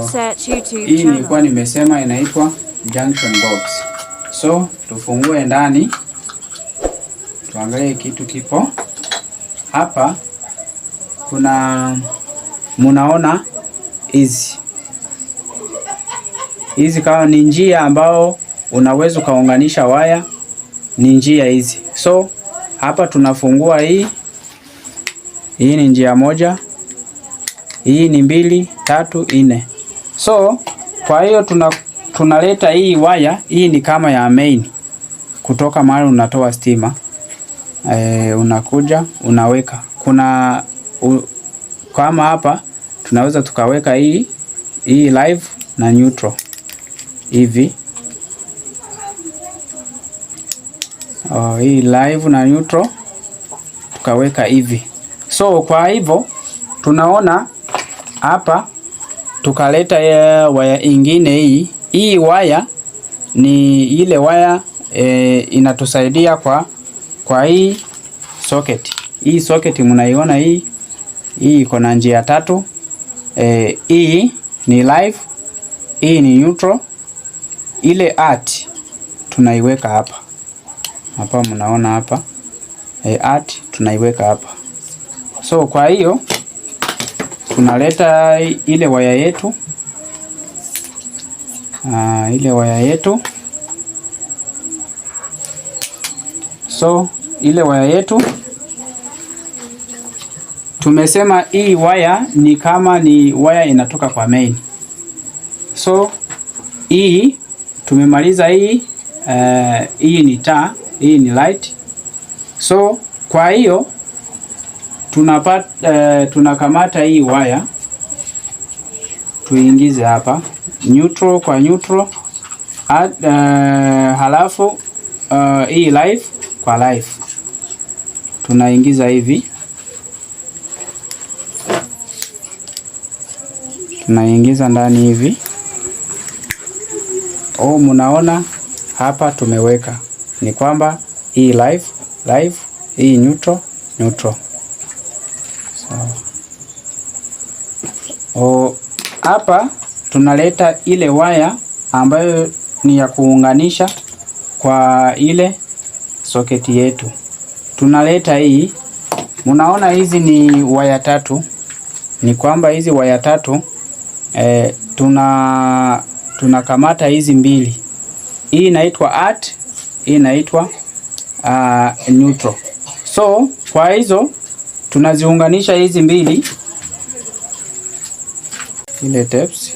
Search YouTube hii nilikuwa nimesema inaitwa junction box. So tufungue ndani tuangalie kitu kipo hapa. Kuna munaona hizi kama ni njia ambao unaweza ukaunganisha waya, ni njia hizi. So hapa tunafungua hii ni njia moja, hii ni 2, 3, 4. So kwa hiyo tunaleta hii waya, hii ni kama ya main kutoka mahali unatoa stima. Unakuja unaweka, kuna kama hapa tunaweza tukaweka hii live na neutral hivi. Hii live na neutral tukaweka hivi. So kwa hivyo tunaona hapa tukaleta waya ingine. Hii waya ni ile waya inatusaidia kwa hii socket. Hii socket mnaiona hii iko na njia 3. Hii ni live, hii ni neutral. Ile arc tunaiweka hapa. Hapa mnaona hapa. Arc tunaiweka hapa. So kwa hiyo tunaleta ile waya yetu. So ile waya yetu tumesema hii waya ni kama ni waya inatoka kwa main. So hii tumemaliza hii ni taa, hii ni light. So kwa hiyo tunakamata hii waya tuingize hapa neutral kwa neutral, halafu hii live kwa live tunaingiza hivi, tunaingiza ndani hivi. Mnaona hapa tumeweka ni kwamba hii live, hii neutral. So hapa tunaleta ile waya ambayo ni ya kuunganisha kwa ile soketi yetu. Tunaleta hii, mnaona hizi ni waya 3. Ni kwamba hizi waya 3 tunakamata hizi 2. Hii inaitwa arc, hii inaitwa neutral. So kwa hizo tunaziunganisha hizi 2 ile tapes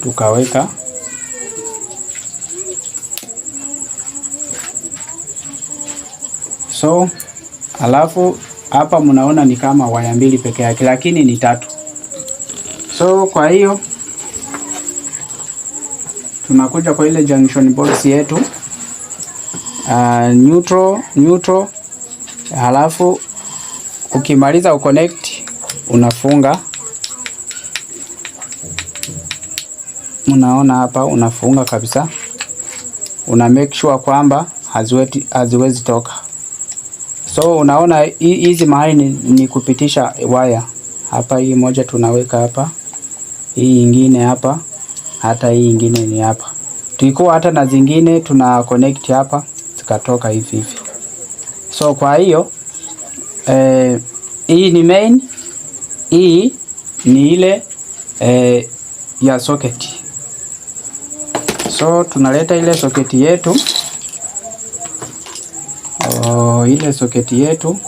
tukaweka. So alafu hapa mnaona ni kama waya 2 peke yake, lakini ni 3. So kwa hiyo tunakuja kwa ile junction box yetu, neutral. Halafu ukimaliza uconnect unafunga. Unaona hapa unafunga kabisa. Una make sure kwamba haziwezi toka. So unaona hizi mahali ni kupitisha waya. Hapa hii moja tunaweka hapa. Hii nyingine hapa. Hata hii nyingine ni hapa. Tulikuwa hata na zingine tuna connect hapa zikatoka hivi. So kwa hiyo hii ni main, hii ni ile ya socket. So tunaleta ile socket yetu. Ile socket yetu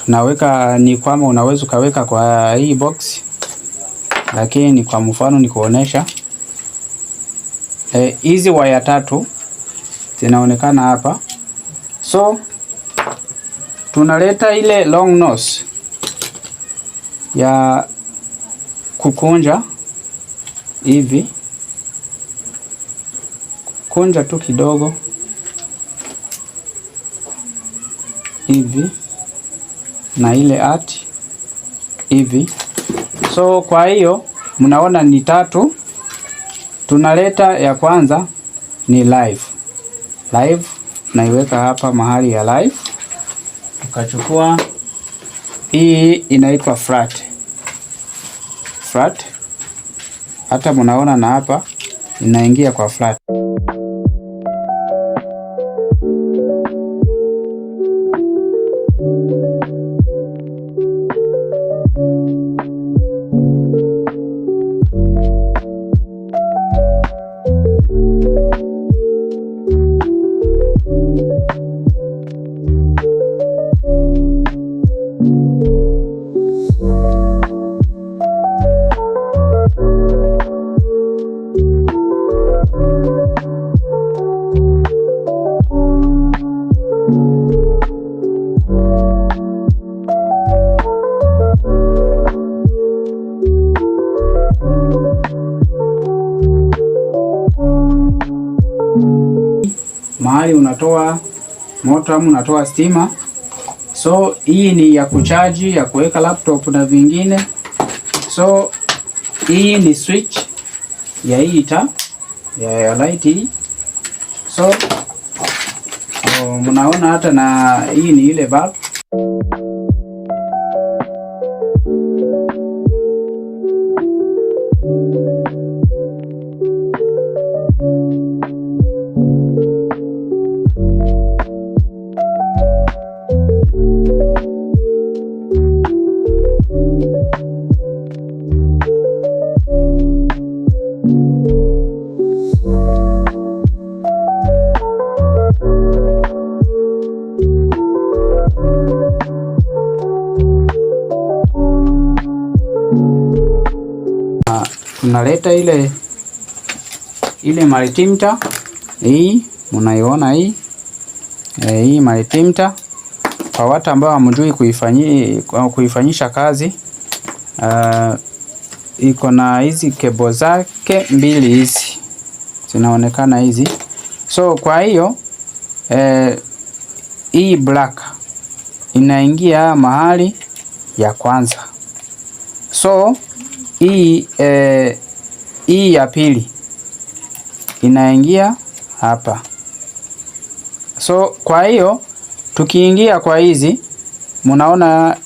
tunaweka, ni kwamba unaweza ukaweka kwa hii box, lakini ni kwa mfano ni kuonesha. Hizi waya 3 zinaonekana hapa. So tunaleta ile long nose ya kukunja hivi, kunja tu kidogo hivi, na ile arc hivi. So kwa hiyo mnaona ni 3. Tunaleta ya kwanza ni live, naiweka hapa mahali ya live. Tukachukua Hii inaitwa flat. Hata mnaona na hapa inaingia kwa flat. Mahali unatoa moto ama unatoa stima. So hii ni ya kuchaji, ya kuweka laptop na vingine. So hii ni switch ya hii taa ya light hii. So mnaona hata na hii ni ile bulb. Tunaleta ile multimeter hii, mnaiona hii multimeter. Kwa watu ambao hamjui kuifanyisha kazi, iko na hizi kebo zake mbili, hizi zinaonekana hizi. So kwa hiyo hii black inaingia mahali ya kwanza. So hii ya pili inaingia hapa. So kwa hiyo tukiingia kwa hizi, mnaona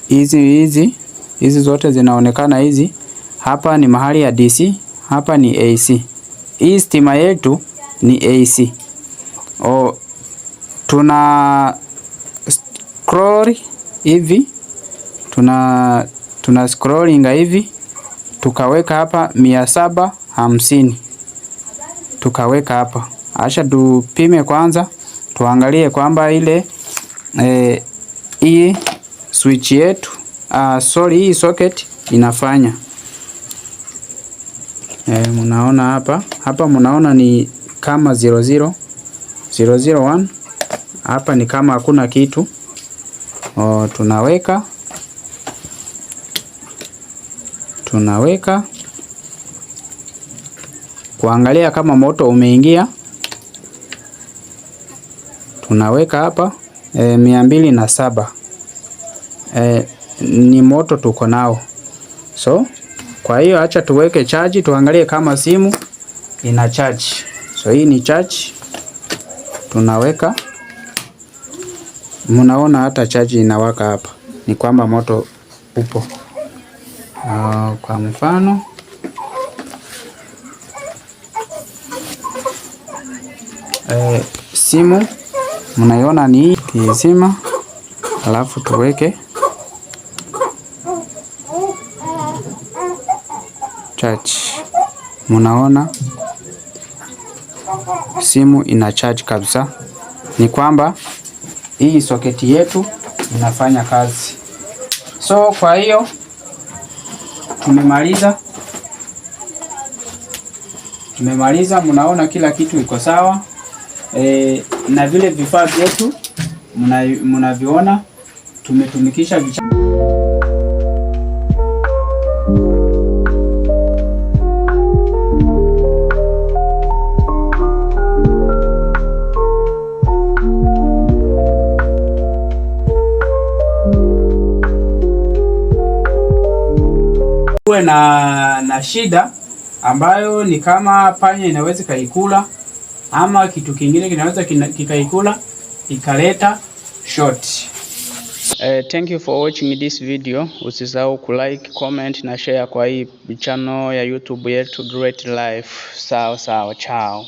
hizi zote zinaonekana hizi. Hapa ni mahali ya DC, hapa ni AC. Hii stima yetu ni AC. Tuna scroll hivi, tuna scrolling hivi, tukaweka hapa 750, tukaweka hapa. Acha tupime kwanza, tuangalie kwamba hii switch yetu hii socket inafanya. Mnaona hapa mnaona ni kama 001. Hapa ni kama hakuna kitu. Tunaweka kuangalia kama moto umeingia. Tunaweka hapa 207. Ni moto tuko nao. So kwa hiyo acha tuweke charge, tuangalie kama simu ina charge. So hii ni charge, tunaweka. Mnaona hata charge inawaka hapa, ni kwamba moto upo. Kwa mfano simu mnaiona ni kizima, alafu tuweke charge. Mnaona simu ina charge kabisa, ni kwamba hii soketi yetu inafanya kazi. So kwa hiyo tumemaliza. Mnaona kila kitu iko sawa. Na vile vifaa vyetu mnaviona, tumetumikisha uwe na shida ambayo ni kama panya inaweza kaikula ama kitu kingine kinaweza kikaikula ikaleta short. Thank you for watching this video. Usisahau kulike, comment na share kwa hii channel ya YouTube yetu Great Life. Sawa, chao.